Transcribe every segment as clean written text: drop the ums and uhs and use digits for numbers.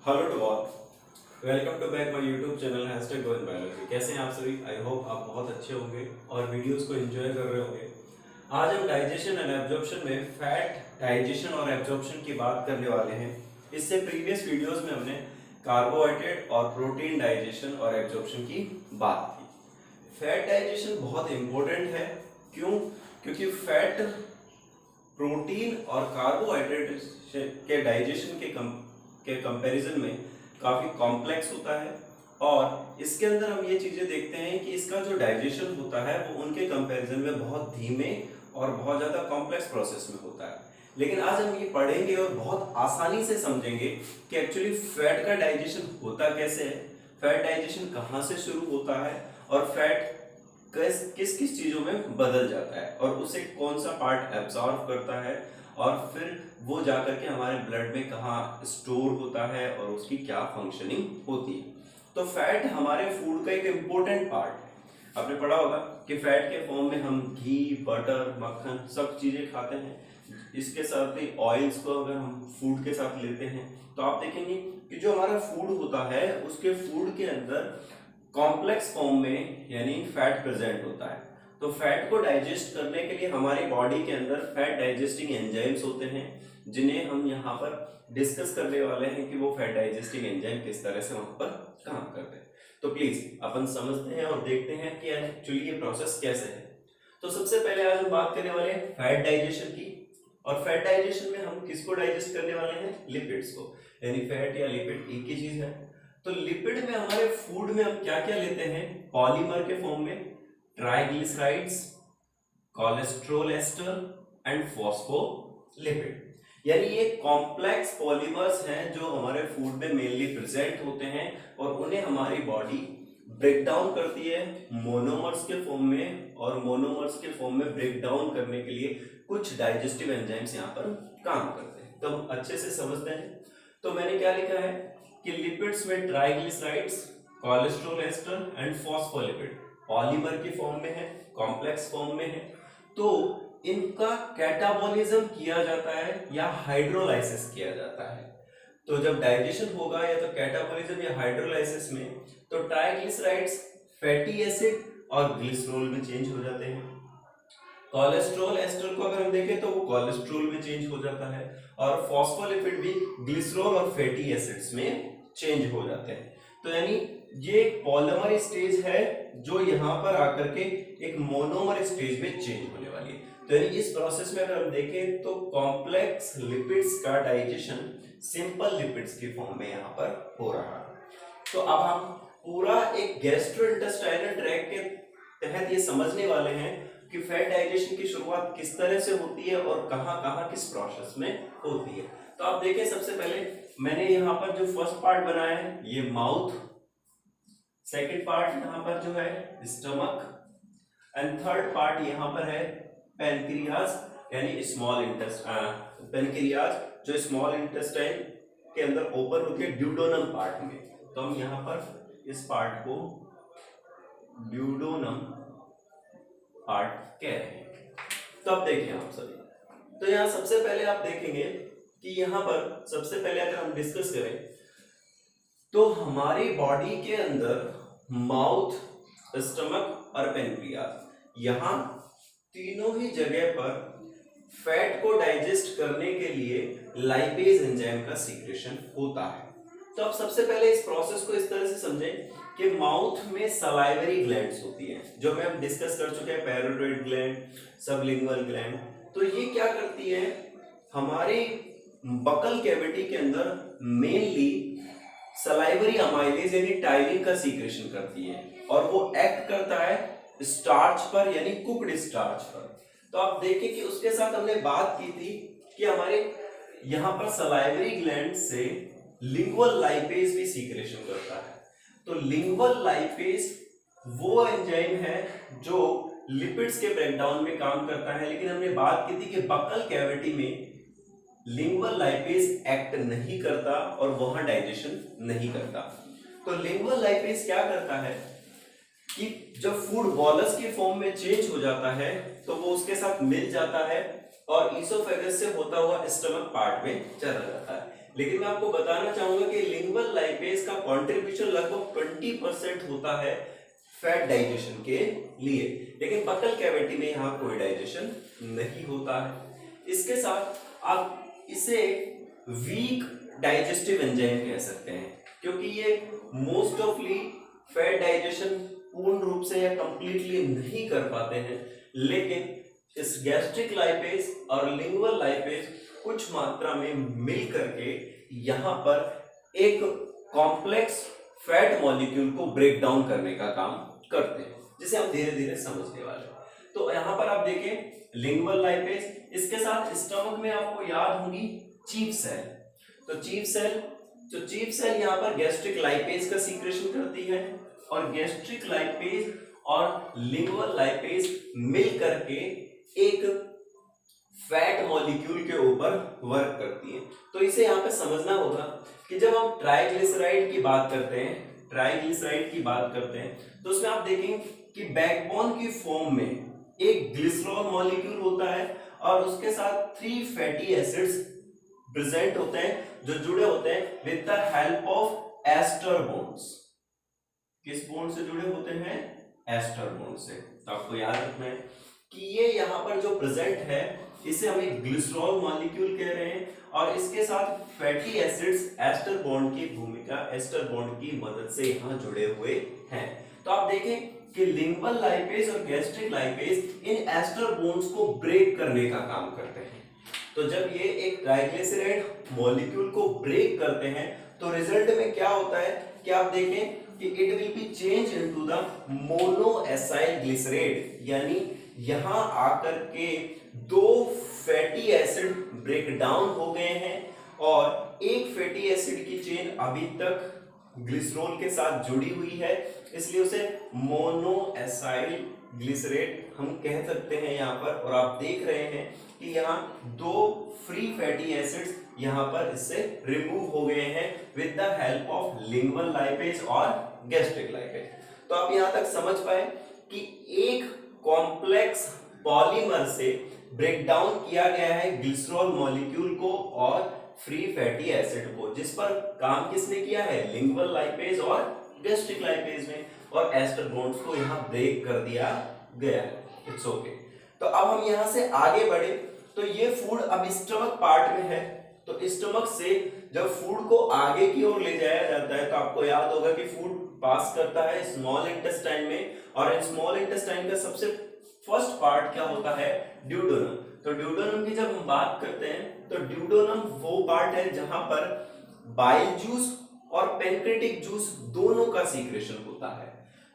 Hello to all, welcome to back my YouTube channel #GoInBiology। कैसे हैं आप सभी? आई होप आप बहुत अच्छे होंगे और वीडियोस को एंजॉय कर रहे होंगे। आज हम डाइजेशन एंड एब्जॉर्प्शन में फैट डाइजेशन और एब्जॉर्प्शन की बात करने वाले हैं। इससे प्रीवियस वीडियोस में हमने कार्बोहाइड्रेट और प्रोटीन डाइजेशन और एब्जॉर्प्शन की बात की। फैट डाइजेशन बहुत इंपॉर्टेंट है। क्यों? क्योंकि फैट प्रोटीन और कार्बोहाइड्रेट के डाइजेशन के कंपैरिजन में काफी कॉम्प्लेक्स होता है और इसके अंदर हम ये चीजें देखते हैं कि इसका जो डाइजेशन होता है वो उनके कंपैरिजन में बहुत धीमे और बहुत ज्यादा कॉम्प्लेक्स प्रोसेस में होता है। लेकिन आज हम ये पढ़ेंगे और बहुत आसानी से समझेंगे कि एक्चुअली फैट का डाइजेशन होता कैसे है, फैट डाइजेशन कहाँ से शुरू होता है और फैट किस किस चीजों में बदल जाता है और उसे कौन सा पार्ट एब्जॉर्ब करता है और फिर वो जाकर के हमारे ब्लड में कहाँ स्टोर होता है और उसकी क्या फंक्शनिंग होती है। तो फैट हमारे फूड का एक इम्पोर्टेंट पार्ट है। आपने पढ़ा होगा कि फैट के फॉर्म में हम घी, बटर, मक्खन सब चीजें खाते हैं। इसके साथ ही ऑयल्स को अगर हम फूड के साथ लेते हैं तो आप देखेंगे कि जो हमारा फूड होता है उसके फूड के अंदर कॉम्प्लेक्स फॉर्म में यानी फैट प्रेजेंट होता है। तो फैट को डाइजेस्ट करने के लिए हमारी बॉडी के अंदर फैट डाइजेस्टिंग एंजाइम्स होते हैं जिन्हें हम यहाँ पर डिस्कस करने वाले हैं कि वो फैट डाइजेस्टिंग एंजाइम किस तरह से वहां पर काम करते हैं। तो प्लीज अपन समझते हैं और देखते हैं कि एक्चुअली ये प्रोसेस कैसे है। तो सबसे पहले आज हम बात करने वाले हैं फैट डाइजेशन की। और फैट डाइजेशन में हम किसको डाइजेस्ट करने वाले हैं? लिपिड्स को। यानी फैट या लिपिड एक ही चीज है। तो लिपिड में हमारे फूड में हम क्या क्या लेते हैं? पॉलीमर के फॉर्म में triglycerides, cholesterol ester and phospholipid. यानी ये कॉम्प्लेक्स पॉलीमर्स हैं जो हमारे फूड में मेनली प्रेजेंट होते हैं और उन्हें हमारी बॉडी ब्रेक डाउन करती है मोनोमर्स के फॉर्म में, और मोनोमर्स के फॉर्म में ब्रेक डाउन करने के लिए कुछ डाइजेस्टिव एंजाइम्स यहाँ पर काम करते हैं। तो हम अच्छे से समझते हैं। तो मैंने क्या लिखा है कि लिपिड्स में triglycerides, cholesterol ester and phospholipid polymer की फॉर्म में है, कॉम्प्लेक्स फॉर्म में है। तो इनका कैटाबॉलिज्म किया जाता है या हाइड्रोलाइसिस किया जाता है। तो जब डाइजेशन होगा या तो कैटाबॉलिज्म या हाइड्रोलाइसिस में, तो ट्राइग्लिसराइड्स फैटी एसिड और ग्लिसरॉल में चेंज हो जाते हैं। कोलेस्ट्रॉल एस्टर को अगर हम देखें तो वो कोलेस्ट्रॉल में चेंज हो जाता है और फॉस्फोलिपिड भी ग्लिसरॉल और फैटी एसिड्स में चेंज हो जाते हैं। तो यानी ये एक पॉलीमर स्टेज है जो यहाँ पर आकर के एक मोनोमर स्टेज में चेंज होने वाली है। तो यानी इस प्रोसेस में अगर हम देखें तो कॉम्प्लेक्स लिपिड्स का डाइजेशन सिंपल लिपिड्स की फॉर्म में यहाँ पर हो रहा है। तो अब हम पूरा एक गैस्ट्रोइंटेस्टाइनल ट्रैक्ट के तहत ये समझने वाले हैं कि फैट डाइजेशन की शुरुआत किस तरह से होती है और कहाँ कहाँ किस प्रोसेस में होती है। तो आप देखें, सबसे पहले मैंने यहाँ पर जो फर्स्ट पार्ट बनाया है ये माउथ, सेकंड पार्ट यहाँ पर जो है स्टमक एंड थर्ड पार्ट यहाँ पर है पेनक्रियाज यानी स्मॉल इंटेस्टाइन। पेनक्रियाज जो स्मॉल इंटेस्टाइन के अंदर ओपन होती है ड्यूडोनम पार्ट में। तो हम यहाँ पर इस पार्ट को ड्यूडोनम पार्ट कह रहे हैं। तो अब देखें आप सभी, तो यहाँ सबसे पहले आप देखेंगे कि यहाँ पर सबसे पहले अगर हम डिस्कस करें तो हमारी बॉडी के अंदर माउथ, स्टमक और पेनक्रियाज, यहाँ तीनों ही जगह पर फैट को डाइजेस्ट करने के लिए लाइपेज एंजाइम का सीक्रेशन होता है। तो अब सबसे पहले इस प्रोसेस को इस तरह से समझें कि माउथ में सलाइवरी ग्लैंड्स होती हैं जो हम डिस्कस कर चुके हैं, पैराटाइड ग्लैंड, सबलिंगुअल ग्लैंड। तो ये क्या करती है? हमारी बकल कैविटी के अंदर मेनली सलाइवरी अमाइलेज यानी टाइलिन का सीक्रेशन करती है और वो एक्ट करता है स्टार्च पर यानी कुक्ड स्टार्च पर। तो आप देखें कि उसके साथ हमने बात की थी कि हमारे यहाँ पर सलाइवरी ग्लैंड से लिंगुअल लाइपेज भी सीक्रेशन करता है। तो लिंगुअल लाइपेज वो एंजाइम है जो लिपिड्स के ब्रेकडाउन में काम करता है, लेकिन हमने बात की थी कि बकल कैविटी में लिंगुअल लाइपेज एक्ट नहीं करता और वहां डाइजेशन नहीं करता। तो लिंगुअल लाइपेज क्या करता है कि जब फूड बॉलस की फॉर्म में चेंज हो जाता है तो वो उसके साथ मिल जाता है और ईसोफेगस से होता हुआ स्टमक पार्ट में चला जाता है। लेकिन मैं आपको बताना चाहूंगा कि लिंगुअल लाइपेज का कंट्रीब्यूशन लगभग 20% होता है फैट डाइजेशन के लिए, लेकिन बकल कैविटी में यहाँ कोई डाइजेशन नहीं होता है। इसके साथ आप इसे वीक डाइजेस्टिव एंजाइम कह सकते हैं, क्योंकि ये मोस्ट ऑफली फैट डाइजेशन पूर्ण रूप से या कंप्लीटली नहीं कर पाते हैं, लेकिन इस गैस्ट्रिक लाइपेज और लिंगुअल लाइपेज कुछ मात्रा में मिल करके यहाँ पर एक कॉम्प्लेक्स फैट मॉलिक्यूल को ब्रेक डाउन करने का काम करते हैं, जिसे हम धीरे धीरे समझने वाले हैं। तो यहाँ पर आप देखें लिंगुअल लाइपेज, इसके साथ स्टमक में आपको याद होगी चीफ सेल। तो चीफ सेल यहाँ पर गैस्ट्रिक लाइपेज का सीक्रेशन करती है, और गैस्ट्रिक लाइपेज और लिंगुअल लाइपेज मिल करके एक फैट मॉलिक्यूल के ऊपर वर्क करती है। तो इसे यहाँ पे समझना होगा कि जब हम ट्राइग्लिसराइड की बात करते हैं, तो उसमें आप देखें कि बैकबोन की फॉर्म में एक ग्लिसरॉल मॉलिक्यूल होता है और उसके साथ 3 फैटी एसिड्स प्रेजेंट होते हैं जो जुड़े होते हैं with the help of ester bonds. किस बॉन्ड से जुड़े होते हैं? एस्टर बॉन्ड से। तो आपको याद रखना है कि ये यहाँ पर जो प्रेजेंट है इसे हम एक ग्लिसरॉल मॉलिक्यूल कह रहे हैं, और इसके साथ फैटी एसिड्स एस्टर बॉन्ड की मदद से यहाँ जुड़े हुए हैं। तो आप देखें कि लिंगुअल लाइपेज और गैस्ट्रिक लाइपेज इन एस्टर बॉन्ड्स को ब्रेक करने का काम करते हैं। तो जब ये एक ट्राइग्लिसराइड मॉलिक्यूल को ब्रेक करते हैं तो रिजल्ट में क्या होता है कि आप देखें कि it will be change into the monoacylglycerate, यानी यहां आकर के 2 फैटी एसिड ब्रेक डाउन हो गए हैं और एक फैटी एसिड की चेन अभी तक ग्लिसरॉल के साथ जुड़ी हुई है, इसलिए उसे मोनोएसाइल ग्लिसरेट हम कह सकते हैं यहाँ पर। और आप देख रहे हैं कि यहाँ 2 फ्री फैटी एसिड्स यहाँ पर इससे रिमूव हो गए हैं with the help of lingual lipase और गैस्ट्रिक लाइपेज। तो आप यहाँ तक समझ पाए कि एक कॉम्प्लेक्स पॉलीमर से ब्रेक डाउन किया गया है ग्लिसरॉल मॉलिक्यूल को और फ्री फैटी एसिड को, जिस पर काम किसने किया है? लिंगुअल लाइपेज और गैस्ट्रिक लाइपेज ने, और एस्टर बॉन्ड्स को यहाँ ब्रेक कर दिया गया है। It's okay. तो अब हम यहाँ से आगे बढ़े तो ये फूड अब स्टमक पार्ट में है, तो स्टमक से जब फूड को आगे की ओर ले जाया जाता है तो आपको याद होगा कि फूड पास करता है स्मॉल इंटेस्टाइन में, और स्मॉल इंटेस्टाइन का सबसे फर्स्ट पार्ट क्या होता है? ड्यूडेनम। तो ड्यूडेनम की जब हम बात करते हैं तो ड्यूडेनम वो पार्ट है जहां पर बाइल जूस और पैंक्रेटिक जूस दोनों का सीक्रेशन होता है।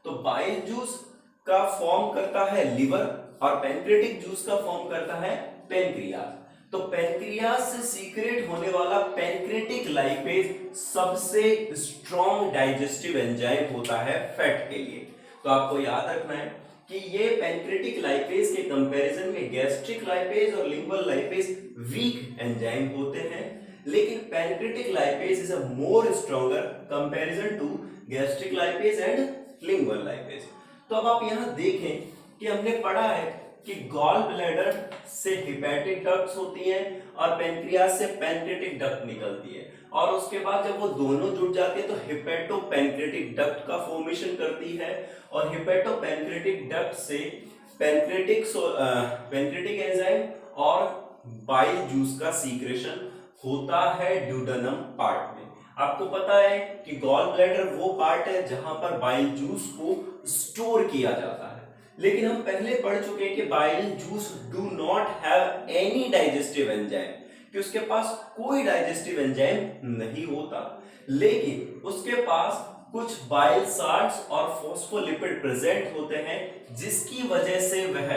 तो बाइल जूस का फॉर्म करता है लिवर और पैंक्रेटिक जूस का फॉर्म करता है पैनक्रियाज। तो पैनक्रियाज से सीक्रेट होने वाला पैनक्रेटिक लाइपेज सबसे स्ट्रॉन्ग डाइजेस्टिव एंजाइम होता है फैट के लिए। तो आपको याद रखना है कि ये पैनक्रेटिक लाइपेज के कंपैरिजन में गैस्ट्रिक लाइपेज और लिंगुअल लाइपेज वीक एंजाइम होते हैं, लेकिन pancreatic lipase is a more stronger comparison to gastric lipase and lingual lipase. तो अब आप यहाँ देखें कि हमने पढ़ा है कि गॉल ब्लैडर से हिपैटिक डक्ट्स होती हैं और पैनक्रियाज से पैनक्रेटिक डक्ट निकलती है, और उसके बाद जब वो दोनों जुड़ जाते हैं तो हिपैटो पैनक्रेटिक डक्ट का फॉर्मेशन करती है, और हिपैटो पैनक्रेटिक डक्ट से पैनक्रेटिक एंजाइम और बाइल जूस का सीक्रेशन होता है ड्यूडेनम पार्ट में। आपको पता है कि गॉल ब्लैडर वो पार्ट है जहां पर बाइल जूस को स्टोर किया जाता है, लेकिन हम पहले पढ़ चुके हैं कि bile juice do not have any digestive enzyme, कि उसके पास कोई डाइजेस्टिव एंजाइम नहीं होता, लेकिन उसके पास कुछ बाइल साल्ट्स और फॉस्फोलिपिड प्रेजेंट होते हैं, जिसकी वजह से वह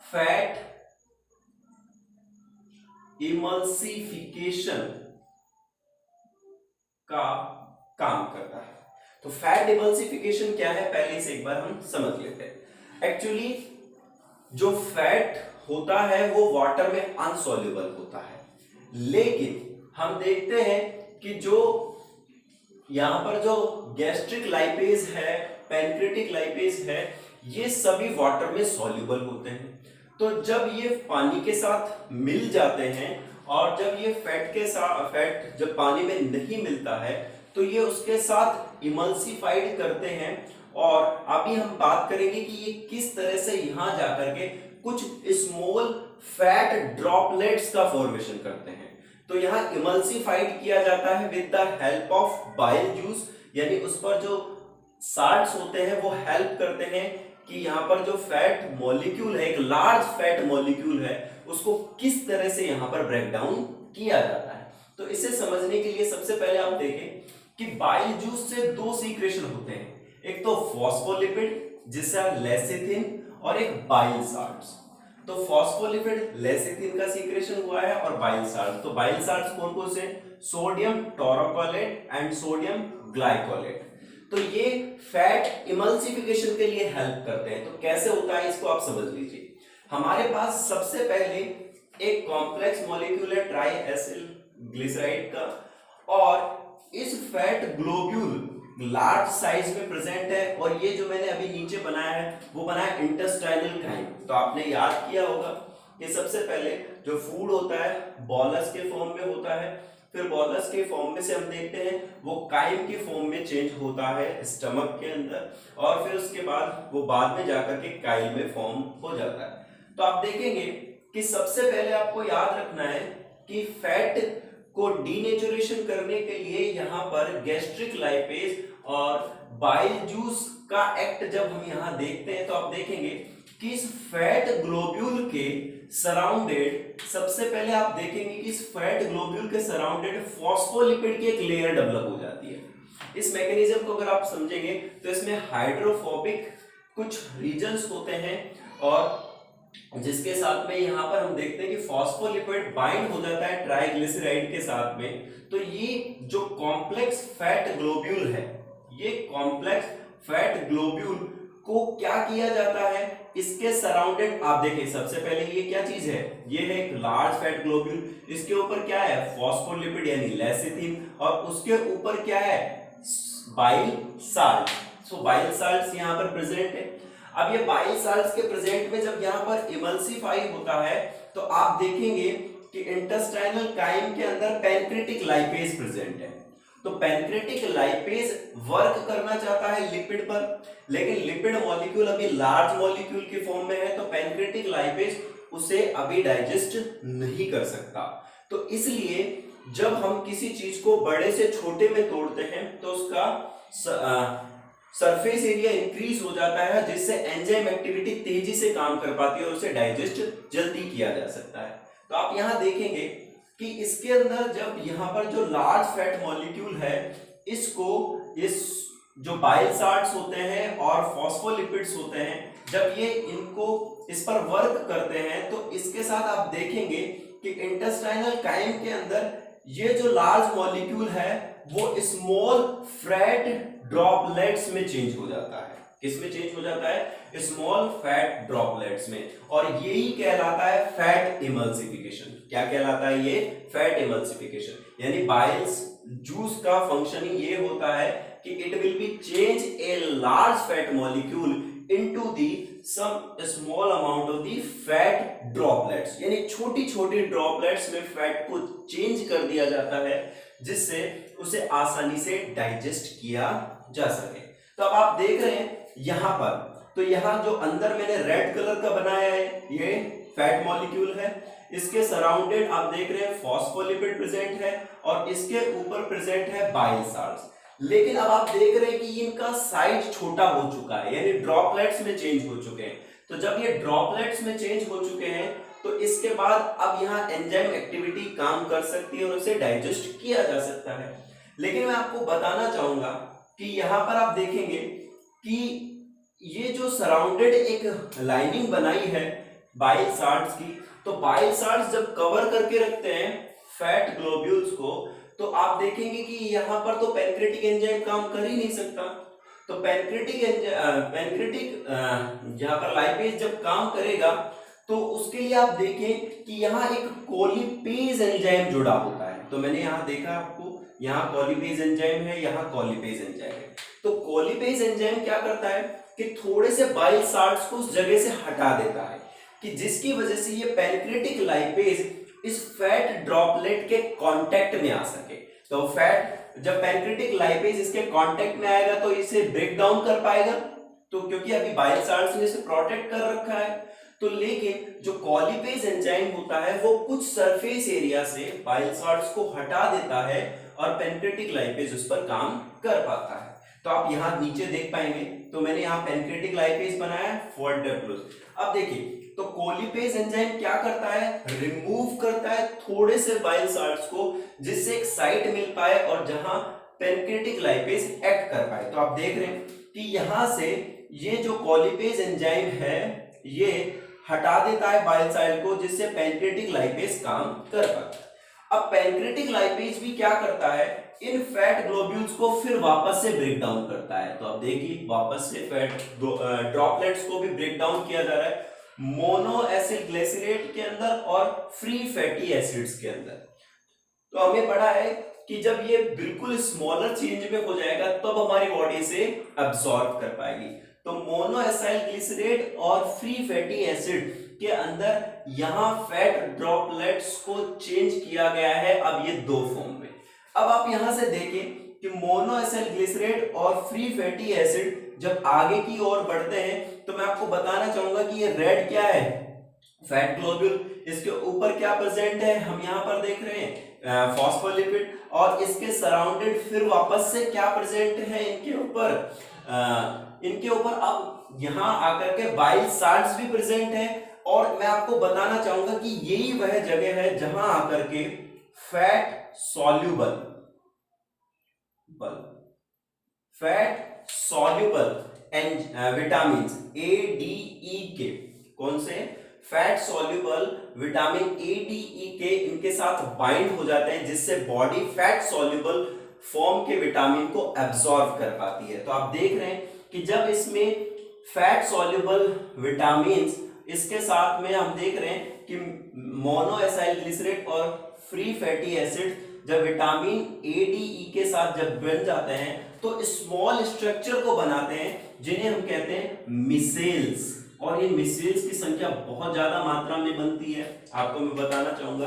फैट इमल्सिफिकेशन का काम करता है। तो फैट इमल्सिफिकेशन क्या है पहले से एक बार हम समझ लेते हैं। एक्चुअली जो फैट होता है वो वाटर में अनसॉल्युबल होता है, लेकिन हम देखते हैं कि जो यहां पर जो गैस्ट्रिक लाइपेज है, पैनक्रेटिक लाइपेज है, ये सभी वाटर में सॉल्युबल होते हैं। तो जब ये पानी के साथ मिल जाते हैं और जब ये फैट जब पानी में नहीं मिलता है तो ये उसके साथ इमल्सिफाइड करते हैं। और अभी हम बात करेंगे कि ये किस तरह से यहां जाकर के कुछ स्मॉल फैट ड्रॉपलेट्स का फॉर्मेशन करते हैं। तो यहाँ इमल्सिफाइड किया जाता है with the help of bile juice, यानी उस पर जो साल्ट्स होते हैं वो हेल्प करते हैं कि यहाँ पर जो फैट मॉलिक्यूल है, एक लार्ज फैट मॉलिक्यूल है, उसको किस तरह से यहाँ पर ब्रेक डाउन किया जाता है। तो इसे समझने के लिए सबसे पहले आप देखें कि बाइल जूस से दो सीक्रेशन होते हैं, एक तो फॉस्फोलिपिड जिससे लेसिथिन, और एक बाइल साल्ट्स। तो फॉस्फोलिपिड लेसिथिन का सीक्रेशन हुआ है और बाइल साल्ट। तो बाइल साल्ट्स कौन कौन से? Sodium taurocholate and sodium glycolate. तो ये फैट इमल्सिफिकेशन के लिए हेल्प करते हैं। तो कैसे होता है इसको आप समझ लीजिए। हमारे पास सबसे पहले एक कॉम्प्लेक्स मॉलिक्यूल है ट्राई एसिल ग्लिसराइड का, और इस फैट ग्लोब्यूल लार्ज साइज में प्रेजेंट है। और ये जो मैंने अभी नीचे बनाया है वो बनाया इंटेस्टाइनल काइम। तो आपने याद किया होगा कि सबसे पहले जो फूड होता है बॉलस के फॉर्म में होता है, फिर बॉलस के फॉर्म में से हम देखते हैं वो काइम की फॉर्म में चेंज होता है स्टमक के अंदर, और फिर उसके बाद वो बाद में जाकर के काइल में फॉर्म हो जाता है। तो आप देखेंगे कि सबसे पहले आपको याद रखना है कि फैट को डीनेचुरेशन करने के लिए यहाँ पर गैस्ट्रिक लाइपेज और बाइल जूस का एक्ट जब हम यहाँ देखते हैं तो आप देखेंगे कि इस फैट ग्लोब्यूल के सराउंडेड, सबसे पहले आप देखेंगे कि इस फैट ग्लोब्यूल के सराउंडेड फॉस्फोलिपिड की एक लेयर डेवलप हो जाती है। इस मैकेनिज्म को अगर आप समझेंगे तो इसमें हाइड्रोफोबिक कुछ रीजन्स होते हैं, और जिसके साथ में यहाँ पर हम देखते हैं कि फॉस्फोलिपिड बाइंड हो जाता है ट्राइग्लिसराइड के साथ में। तो ये जो कॉम्प्लेक्स फैट ग्लोब्यूल है, ये कॉम्प्लेक्स फैट ग्लोब्यूल को क्या किया जाता है, इसके सराउंडेड आप देखिए सबसे पहले ये क्या चीज है, ये है एक लार्ज फैट ग्लोब्यूल, इसके ऊपर क्या है फॉस्फोलिपिड यानी लेसिथिन, और उसके ऊपर क्या है बाइल साल्ट। सो बाइल साल्ट्स यहाँ पर प्रेजेंट है। अब ये बाइल साल्ट्स के प्रेजेंट में जब यहाँ पर इमल्सिफाई होता है तो आप देखेंगे कि इंटेस्टाइनल काइम के अंदर पैनक्रेटिक लाइपेज प्रेजेंट है। तो पैनक्रेटिक लाइपेज वर्क करना चाहता है लिपिड पर, लेकिन लिपिड मॉलिक्यूल अभी लार्ज मॉलिक्यूल के फॉर्म में है, तो पैनक्रेटिक लाइपेज उसे अभी डाइजेस्ट नहीं कर सकता। तो इसलिए जब हम किसी चीज को बड़े से छोटे में तोड़ते हैं तो उसका सरफेस एरिया इंक्रीज हो जाता है, जिससे एंजाइम एक्टिविटी तेजी से काम कर पाती है और उसे डाइजेस्ट जल्दी किया जा सकता है। तो आप यहाँ देखेंगे कि इसके अंदर जब यहाँ पर जो लार्ज फैट मॉलिक्यूल है, इसको इस जो बाइल साल्ट्स होते हैं और फॉस्फोलिपिड्स होते हैं, जब ये इनको इस पर वर्क करते हैं तो इसके साथ आप देखेंगे कि इंटेस्टाइनल काइम के अंदर ये जो लार्ज मॉलिक्यूल है वो स्मॉल फैट ड्रॉपलेट्स में चेंज हो जाता है। किस में चेंज हो जाता है? स्मॉल फैट ड्रॉपलेट्स में। और यही कहलाता है फैट इमल्सिफिकेशन। क्या कहलाता है ये? Fat emulsification. यानी बाइल्स जूस का फंक्शनिंग ये होता है कि it will be change a large fat molecule into the some small amount of the fat droplets, यानी छोटी छोटी ड्रॉपलेट्स में फैट को चेंज कर दिया जाता है जिससे उसे आसानी से डाइजेस्ट किया जा सके। तो अब आप देख रहे हैं यहां पर, तो यहां जो अंदर मैंने रेड कलर का बनाया है ये फैट मॉलिक्यूल है, इसके सराउंडेड आप देख रहे हैं फॉस्फोलिपिड प्रेजेंट है और इसके ऊपर प्रेजेंट है बाइल साल्ट्स। लेकिन अब आप देख रहे हैं कि इनका साइज छोटा हो चुका है, यानी ड्रॉपलेट्स में चेंज हो चुके हैं। तो जब ये ड्रॉपलेट्स में चेंज हो चुके हैं तो इसके बाद अब यहाँ एंजाइम एक्टिविटी काम कर सकती है और उसे डाइजेस्ट किया जा सकता है। लेकिन मैं आपको बताना चाहूंगा कि यहाँ पर आप देखेंगे कि ये जो सराउंडेड एक लाइनिंग बनाई है बाइल साल्ट्स की, तो बाइल साल्ट्स जब कवर करके रखते हैं फैट ग्लोब्यूल्स को, तो आप देखेंगे कि यहाँ पर तो पैनक्रेटिक एंजाइम काम कर ही नहीं सकता। तो पैनक्रेटिक यहाँ पर लाइपेज जब काम करेगा तो उसके लिए आप देखें कि यहाँ एक कोलिपेज एंजाइम जुड़ा होता है। तो मैंने यहाँ देखा आपको, यहाँ कोलिपेज एंजाइम है, यहाँ कोलिपेज एंजाइम है। तो कोलिपेज एंजाइम क्या करता है कि थोड़े से बाइल साल्ट्स को उस जगह से हटा देता है, कि जिसकी वजह से ये पैनक्रेटिक लाइपेज इस फैट ड्रॉपलेट के कांटेक्ट में आ सके। तो फैट जब पैंक्रियाटिक लाइपेज इसके कांटेक्ट में आएगा तो इसे ब्रेक डाउन कर पाएगा, तो क्योंकि अभी बाइल साल्ट्स ने इसे प्रोटेक्ट कर रखा है। तो लेकिन जो कॉलीपेज एंजाइम होता है वो कुछ सरफेस एरिया से बाइल साल्ट्स को हटा देता है और पैंक्रियाटिक लाइपेज उस पर काम कर पाता है। तो आप यहाँ नीचे देख पाएंगे, तो मैंने यहाँ पैंक्रियाटिक लाइपेज बनाया 4W। अब देखिए तो कोलिपेज एंजाइम क्या करता है, रिमूव करता है थोड़े से बाइल साल्ट्स को, जिससे एक साइट मिल पाए और जहां पैंक्रियाटिक लाइपेज एक्ट कर पाए। तो आप देख रहे हैं कि यहां से ये जो कोलिपेज एंजाइम है ये हटा देता है बाइल साल्ट को, जिससे पैंक्रियाटिक लाइपेज काम कर पाता है। अब पैंक्रियाटिक लाइपेज भी क्या करता है, इन फैट ग्लोब्यूल्स को फिर वापस से ब्रेक डाउन करता है। तो अब देखिए वापस से फैट ड्रॉपलेट्स को भी ब्रेक डाउन किया जा रहा है मोनो एसिड ग्लिसरेट के अंदर और फ्री फैटी एसिड्स के अंदर। तो हमें पढ़ा है कि जब ये बिल्कुल स्मॉलर चेंज में हो जाएगा तब हमारी बॉडी इसे अब्सॉर्ब कर पाएगी। तो मोनो एसाइल ग्लिसरेट और फ्री फैटी एसिड के अंदर यहां फैट ड्रॉपलेट्स को चेंज किया गया है, अब ये दो फॉर्म में। अब आप यहां से देखें कि मोनो एसाइल ग्लिसरेट और फ्री फैटी एसिड जब आगे की ओर बढ़ते हैं तो मैं आपको बताना चाहूंगा कि ये रेड क्या है, फैट ग्लोब्यूल। इसके ऊपर क्या प्रेजेंट है, हम यहाँ पर देख रहे हैं फॉस्फोलिपिड, और इसके सराउंडेड फिर वापस से क्या प्रेजेंट है इनके ऊपर अब यहाँ आकर के बाइल साल्ट्स भी प्रेजेंट है। और मैं आपको बताना चाहूंगा कि यही वह जगह है जहां आकर के fat soluble vitamin A D E के, कौन से, fat soluble vitamin A D E के इनके साथ बाइंड हो जाते हैं, जिससे बॉडी फैट सॉल्यूबल फॉर्म के विटामिन को एब्सॉर्ब कर पाती है। तो आप देख रहे हैं कि जब इसमें फैट सॉल्यूबल विटामिन इसके साथ में हम देख रहे हैं कि मोनो एसाइल ग्लिसरेट और फ्री फैटी एसिड जब विटामिन ए डी ई के साथ जब बन जाते हैं तो स्मॉल स्ट्रक्चर को बनाते हैं जिन्हें हम कहते हैं मिसेल्स। और ये मिसेल्स की संख्या बहुत ज्यादा मात्रा में बनती है, आपको मैं बताना चाहूंगा।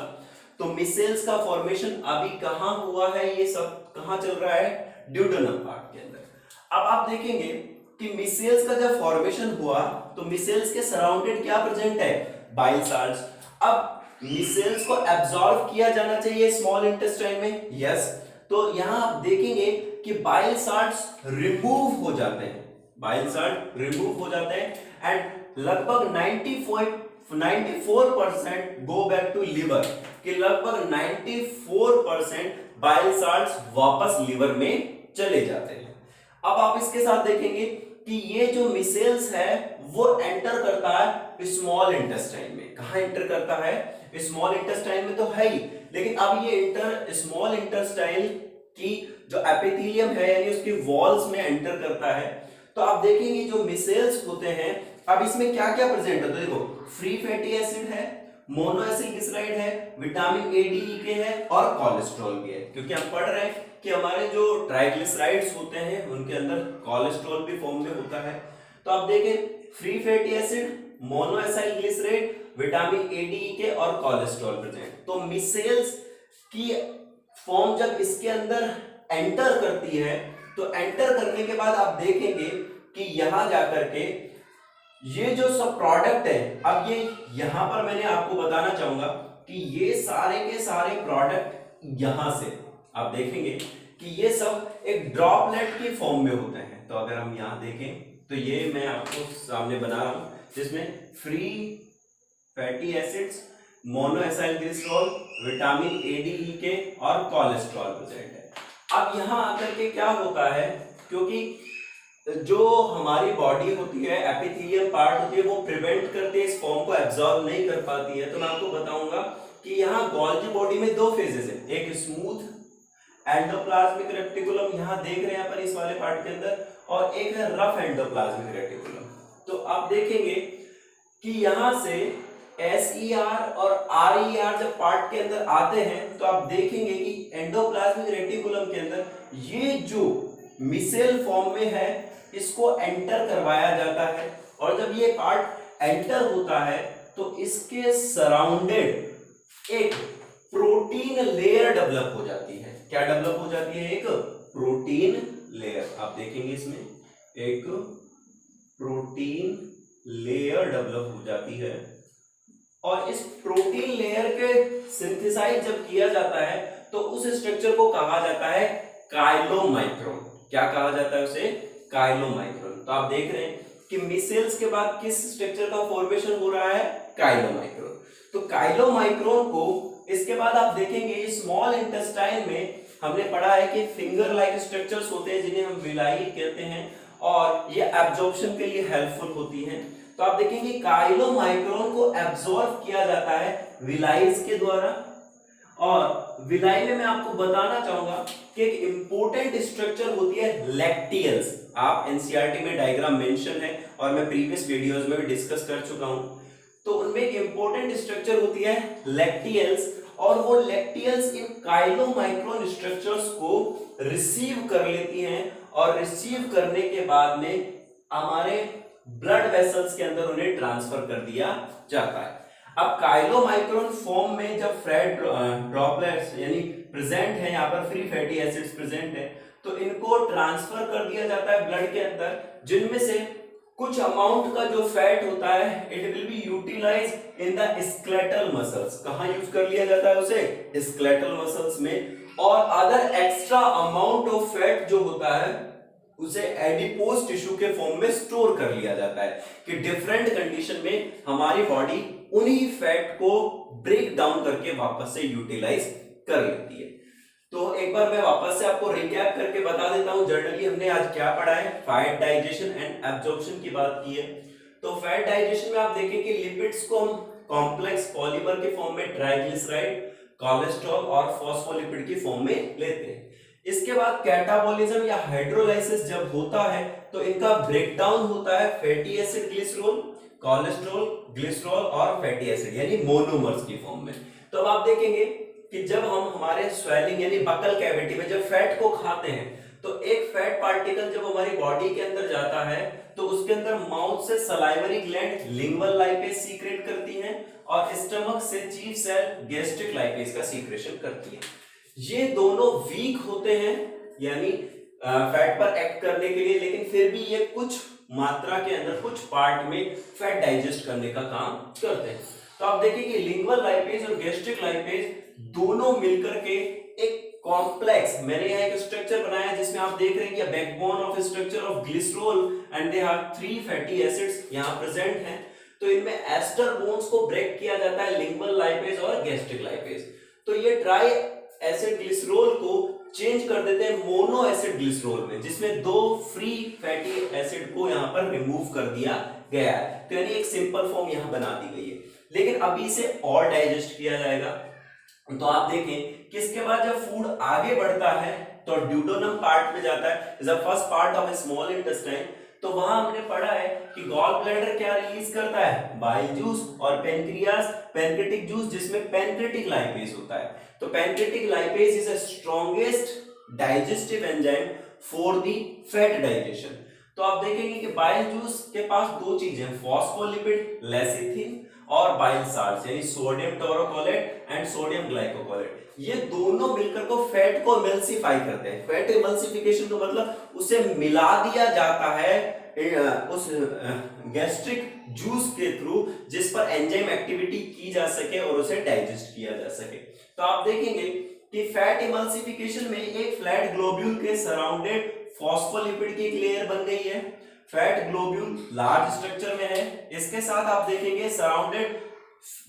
तो मिसेल्स का फॉर्मेशन अभी कहां हुआ है, ये सब कहां चल रहा है, ड्यूडेनम पार्ट के अंदर। अब आप देखेंगे कि मिसेल्स का जब फॉर्मेशन हुआ तो मिसेल्स के सराउंडेड क्या प्रेजेंट है, बाइल साल्ट्स। अब मिसेल्स को एब्सॉर्ब किया जाना चाहिए स्मॉल इंटेस्टाइन में, यस। तो यहां आप देखेंगे कि बाइल साल्ट्स रिमूव हो जाते हैं, बाइल साल्ट रिमूव हो जाते हैं एंड लगभग 94% गो बैक टू लिवर, कि लगभग 94% बाइल साल्ट्स वापस लिवर में चले जाते हैं। अब आप इसके साथ देखेंगे कि ये जो मिसेल्स है वो एंटर करता है स्मॉल इंटेस्टाइन में। कहां एंटर करता है, स्मॉल इंटेस्टाइन में तो है ही, लेकिन अब ये स्मॉल इंटेस्टाइन की जो एपिथेलियम है यानी उसकी वॉल्स में एंटर करता है। तो आप देखेंगे जो मिसेल्स होते हैं, अब इसमें क्या क्या प्रेजेंट है, तो देखो फ्री फैटी एसिड है, मोनो एसिड ग्लिसराइड है, विटामिन ए डी ई के है और कोलेस्ट्रॉल भी है। क्योंकि हम पढ़ रहे हैं कि हमारे जो ट्राइग्लिसराइड्स होते हैं उनके अंदर कोलेस्ट्रॉल भी फॉर्म में होता है। तो आप देखें free fatty acid, mono acyl glyceride, vitamin A D E के और कोलेस्ट्रॉल प्रेजेंट। तो मिसेल्स की फॉर्म जब इसके अंदर एंटर करती है तो एंटर करने के बाद आप देखेंगे कि यहां जाकर के ये जो सब प्रोडक्ट है, अब ये यहां पर मैंने आपको बताना चाहूंगा कि ये सारे के सारे प्रोडक्ट यहां से आप देखेंगे कि ये सब एक ड्रॉपलेट की फॉर्म में होते हैं। तो अगर हम यहां देखें तो ये मैं आपको सामने बना रहा हूं जिसमें free fatty acids, mono acyl glycerol, vitamin A D E के और कोलेस्ट्रॉल प्रेजेंट है। अब यहां आकर के क्या होता है, क्योंकि जो हमारी बॉडी होती है एपिथेलियल पार्ट होती है वो प्रिवेंट करती है, इस फॉर्म को एब्जॉर्ब नहीं कर पाती है। तो मैं आपको बताऊंगा कि यहाँ गोल्गी बॉडी में दो फेजेस है, एक स्मूथ एंडोप्लाज्मिक रेटिकुलम यहाँ देख रहे हैं पर इस वाले पार्ट के अंदर, और एक है रफ एंडोप्लाज्मिक रेटिकुलम। तो आप देखेंगे कि यहाँ से SER और RER जब पार्ट के अंदर आते हैं तो आप देखेंगे कि एंडोप्लाज्मिक रेटिकुलम के अंदर ये जो मिसेल फॉर्म में है इसको एंटर करवाया जाता है, और जब ये पार्ट एंटर होता है तो इसके सराउंडेड एक प्रोटीन लेयर डेवलप हो जाती है। क्या डेवलप हो जाती है? एक प्रोटीन लेयर। आप देखेंगे इसमें एक प्रोटीन लेयर डेवलप हो जाती है, और इस प्रोटीन लेयर के सिंथेसाइज जब किया जाता है तो उस स्ट्रक्चर को कहा जाता है काइलोमाइक्रोन। क्या कहा जाता है उसे? काइलोमाइक्रोन। तो आप देख रहे हैं कि मिसेल्स के बाद किस स्ट्रक्चर का फॉर्मेशन हो रहा है? काइलोमाइक्रोन। तो काइलोमाइक्रोन को इसके बाद आप देखेंगे स्मॉल इंटेस्टाइन में हमने पढ़ा है कि फिंगर लाइक स्ट्रक्चर्स होते हैं जिन्हें हम विलाई कहते हैं, और ये एब्जॉर्प्शन के लिए हेल्पफुल होती हैं। तो आप देखेंगे काइलोमाइक्रोन को एब्जॉर्ब किया जाता है विलाइज के द्वारा, और विलाई में मैं आपको बताना चाहूंगा कि एक इंपॉर्टेंट स्ट्रक्चर होती है लैक्टियल्स। आप एनसीईआरटी में डायग्राम मेंशन है और मैं प्रीवियस वीडियोस में भी डिस्कस कर चुका हूं। तो उनमें एक इंपॉर्टेंट स्ट्रक्चर होती है लैक्टियल्स, और वो लैक्टियल्स इन काइलोमाइक्रोन स्ट्रक्चर्स को रिसीव कर लेती हैं, और रिसीव करने के बाद में हमारे ब्लड वेसल्स के अंदर उन्हें ट्रांसफर कर दिया जाता है। अब काइलोमाइक्रोन फॉर्म में जब फैट ड्रॉपलेट्स यानी प्रेजेंट है, यहाँ पर फ्री फैटी एसिड्स प्रेजेंट है, तो इनको ट्रांसफर कर दिया जाता है ब्लड के अंदर, जिनमें से कुछ अमाउंट का जो फैट होता है it will be utilize in the skeletal muscles. कहां यूज कर लिया जाता है उसे? स्केलेटल मसल्स में। और other extra amount of fat जो होता है उसे एडिपोज टिश्यू के फॉर्म में स्टोर कर लिया जाता है, कि डिफरेंट कंडीशन में हमारी बॉडी उन्हीं फैट को ब्रेक डाउन करके वापस से यूटिलाइज कर लेती है। तो एक बार मैं वापस से आपको रिकैप करके बता देता हूं जनरली हमने आज क्या पढ़ा है। फैट डाइजेशन एंड एब्जॉर्प्शन की बात की है। तो फैट डाइजेशन में आप देखें कि लिपिड्स को हम कॉम्प्लेक्स पॉलीमर के फॉर्म में ट्राइग्लिसराइड, कोलेस्ट्रॉल और फॉस्फोलिपिड की फॉर्म में लेते हैं। इसके बाद कैटाबॉलिज्म या हाइड्रोलाइसिस जब होता है तो इनका ब्रेकडाउन होता है fatty acid glycerol, cholesterol, glycerol और फैटी एसिड यानी मोनोमर्स की फॉर्म में। तो अब आप देखेंगे कि जब हम हमारे स्वेलिंग यानी बकल कैविटी में जब फैट को खाते हैं तो एक फैट पार्टिकल जब हमारी बॉडी के अंदर जाता है तो उसके अंदर माउथ से salivary gland lingual lipase secret करती हैं, और स्टमक से चीफ सेल गैस्ट्रिक लाइपेज का सीक्रेशन करती है। ये दोनों वीक होते हैं यानी फैट पर एक्ट करने के लिए, लेकिन फिर भी ये कुछ मात्रा के अंदर कुछ पार्ट में फैट डाइजेस्ट करने का काम करते हैं। तो आप देखिए कि लिंगुअल लाइपेज और गैस्ट्रिक लाइपेज दोनों मिलकर के एक कॉम्प्लेक्स, मैंने यहाँ एक स्ट्रक्चर बनाया जिसमें आप देख रहे हैं कि backbone of structure of glycerol and they have 3 fatty acids यहाँ प्रेजेंट हैं। तो इनमें एस्टर बोन्स को ब्रेक किया जाता है लिंगुअल लाइपेज और गैस्ट्रिक लाइपेज। तो ये ट्राई एसिड ग्लिसरॉल को चेंज कर देते हैं मोनो एसिड ग्लिसरॉल में, जिसमें 2 फ्री फैटी एसिड को यहाँ पर रिमूव कर दिया गया है। तो यानी एक सिंपल फॉर्म यहाँ बना दी गई है, लेकिन अभी इसे और डाइजेस्ट किया जाएगा। तो आप देखें कि इसके बाद जब फूड आगे बढ़ता है तो ड्यूडेनम पार्ट में जाता है, is the first part of small intestine. तो वहां हमने पढ़ा है कि गॉल ब्लैडर क्या रिलीज करता है? बाइल जूस, और पेनक्रियास पैनक्रेटिक जूस जिसमें पैनक्रेटिक लाइपेज होता है। तो pancreatic lipase is the strongest digestive enzyme for the fat digestion. तो आप देखेंगे कि बाइल जूस के पास 2 चीजें, फॉस्फोलिपिड लेसिथिन और बाइल साल्ट्स यानी सोडियम टोरोकोलेट एंड सोडियम ग्लाइकोकोलेट, ये दोनों मिलकर को फैट को इमल्सिफाई करते हैं। फैट इमल्सिफिकेशन का मतलब उसे मिला दिया जाता है उस गैस्ट्रिक जूस के थ्रू, जिस पर एंजाइम एक्टिविटी की जा सके और उसे डाइजेस्ट किया जा सके। तो आप देखेंगे कि फैट इमल्सिफिकेशन में एक फ्लैट ग्लोब्यूल के सराउंडेड फॉस्फोलिपिड की एक लेयर बन गई है। फैट ग्लोब्यूल लार्ज स्ट्रक्चर में है, इसके साथ आप देखेंगे सराउंडेड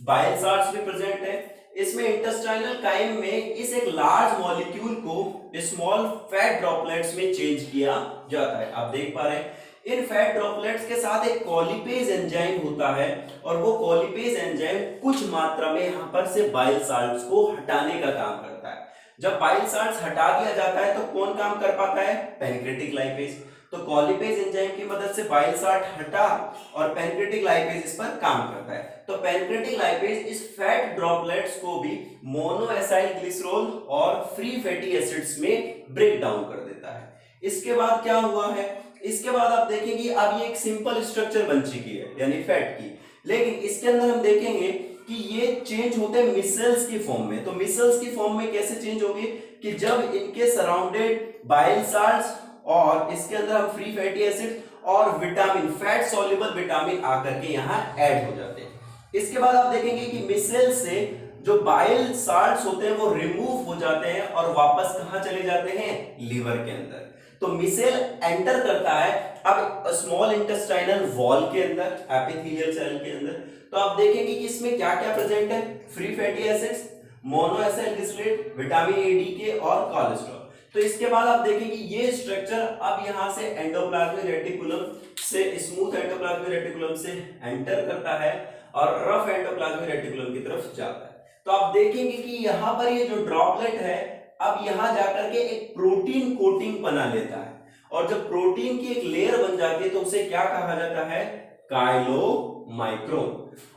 बाइल साल्ट्स भी प्रेजेंट है। इसमें इंटेस्टाइनल काइम में इस एक लार्ज मॉलिक्यूल को स्मॉल फैट ड्रॉपलेट्स में चेंज किया जाता है। आप देख पा रहे हैं इन फैट ड्रॉपलेट्स के साथ एक कोलिपेज एंजाइम होता है, और वो कोलिपेज एंजाइम कुछ मात्रा में यहां पर से बाइल साल्ट्स को हटाने का काम करता है। जब बाइल साल्ट्स हटा दिया जाता है तो कौन काम कर पाता है? Pancreatic lipase. तो कोलिपेज एंजाइम की मदद से बाइल साल्ट हटा और पैनक्रेटिक लाइपेज इस पर काम करता है। तो पैनक्रेटिक लाइपेज इस फैट ड्रॉपलेट्स को भी मोनोएसाइल ग्लिसरॉल और फ्री फैटी एसिड्स में ब्रेक डाउन कर देता है। इसके बाद क्या हुआ है? इसके बाद आप देखेंगे अब ये एक सिंपल स्ट्रक्चर बन चुकी है यानी फैट की, लेकिन इसके अंदर हम देखेंगे कि ये चेंज होते हैं मिसल्स की फॉर्म में। तो मिसल्स की फॉर्म में कैसे चेंज होगी कि जब इनके सराउंडेड बाइल साल्ट्स और इसके अंदर हम फ्री फैटी एसिड और विटामिन, फैट सॉल्युबल विटामिन आकर के यहाँ ऐड हो जाते हैं। इसके बाद आप देखेंगे कि मिसेल से जो बाइल साल्ट्स होते हैं वो रिमूव हो जाते हैं और वापस कहां चले जाते हैं, लीवर के अंदर। तो मिसेल एंटर करता है अब स्मॉल इंटेस्टाइनल वॉल के अंदर, एपिथेलियल सेल के अंदर। तो आप देखेंगे कि इसमें क्या क्या प्रेजेंट है, free fatty acids, monoacylglycerate, vitamin A, D के और कोलेस्ट्रॉल। तो इसके बाद आप देखेंगे ये स्ट्रक्चर अब यहां से एंडोप्लाज्मिक रेटिकुलम से, स्मूथ एंडोप्लाज्मिक रेटिकुलम से एंटर करता है और रफ एंडोप्लाज्मिक रेटिकुलम की तरफ जाता है। तो आप देखेंगे कि यहां पर ये जो ड्रॉपलेट है अब यहां जाकर के एक प्रोटीन कोटिंग बना लेता है, और जब प्रोटीन की एक लेयर बन जाती है तो उसे क्या कहा जाता है, काइलोमाइक्रोन।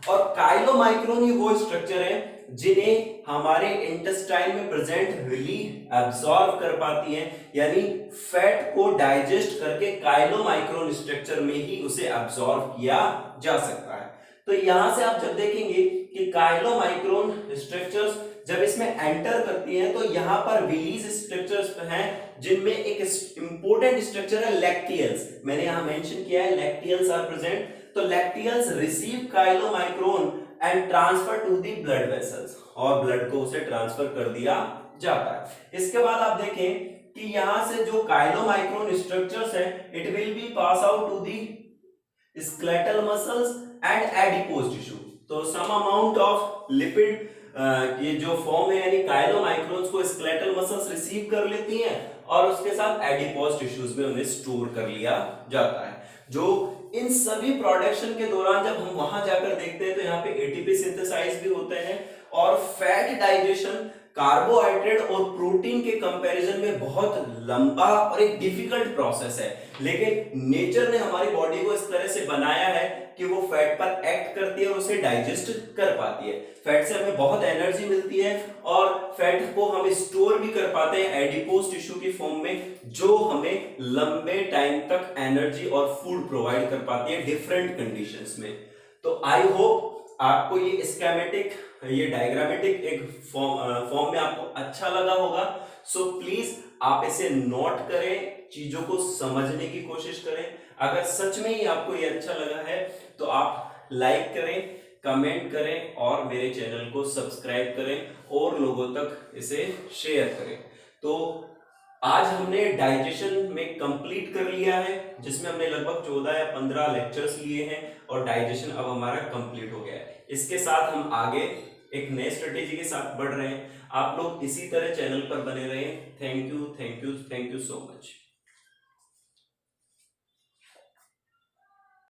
और काइलोमाइक्रोन ही वो स्ट्रक्चर है जिन्हें हमारे इंटेस्टाइन में प्रेजेंट विली एब्सॉर्ब कर पाती है, यानी फैट को डाइजेस्ट करके काइलोमाइक्रोन स्ट्रक्चर में ही उसे एब्सॉर्ब किया जा सकता है। तो यहां से आप जब देखेंगे कि काइलोमाइक्रोन स्ट्रक्चर्स जब इसमें एंटर करती हैं तो यहां पर विलीज स्ट्रक्चर्स हैं जिनमें एक इंपॉर्टेंट स्ट्रक्चर है लैक्टियल्स। मैंने यहां मेंशन किया है लैक्टियल्स आर प्रेजेंट। तो lacteals receive chylomicron and transfer to the blood vessels, और ब्लड को उसे ट्रांसफर कर दिया जाता है। इसके बाद आप देखें कि यहां से जो काइलोमाइक्रोन स्ट्रक्चर्स है it will be pass out to the skeletal muscles and adipose tissue. तो सम अमाउंट ऑफ लिपिड ये जो फॉर्म है यानी काइलोमाइक्रोन्स को स्केलेटल मसल्स रिसीव कर लेती हैं और उसके साथ एडिपोज टिश्यूज में उन्हें स्टोर कर लिया जाता है। जो इन सभी प्रोडक्शन के दौरान जब हम वहां जाकर देखते हैं तो यहाँ पे एटीपी सिंथेसाइज भी होते हैं, और फैट डाइजेशन कार्बोहाइड्रेट और प्रोटीन के कंपैरिजन में बहुत लंबा और एक डिफिकल्ट प्रोसेस है, लेकिन नेचर ने हमारी बॉडी को इस तरह से बनाया है कि वो फैट पर एक्ट करती है और उसे डाइजेस्ट कर पाती है। फैट से हमें बहुत एनर्जी मिलती है और फैट को हम स्टोर भी कर पाते हैं एडिपोज टिश्यू की फॉर्म में, जो हमें लंबे टाइम तक एनर्जी और फूड प्रोवाइड कर पाती है डिफरेंट कंडीशंस में। तो आई होप आपको ये स्कीमेटिक, ये डायग्रामेटिक एक फॉर्म में आपको अच्छा लगा होगा। सो प्लीज आप इसे नोट करें, चीजों को समझने की कोशिश करें। अगर सच में ही आपको ये अच्छा लगा है तो आप लाइक करें, कमेंट करें और मेरे चैनल को सब्सक्राइब करें और लोगों तक इसे शेयर करें। तो आज हमने डाइजेशन में कंप्लीट कर लिया है, जिसमें हमने लगभग 14 या 15 लेक्चर्स लिए हैं और डाइजेशन अब हमारा कंप्लीट हो गया है। इसके साथ हम आगे एक नए स्ट्रेटेजी के साथ बढ़ रहे हैं। आप लोग इसी तरह चैनल पर बने रहें। Thank you, thank you, thank you so much.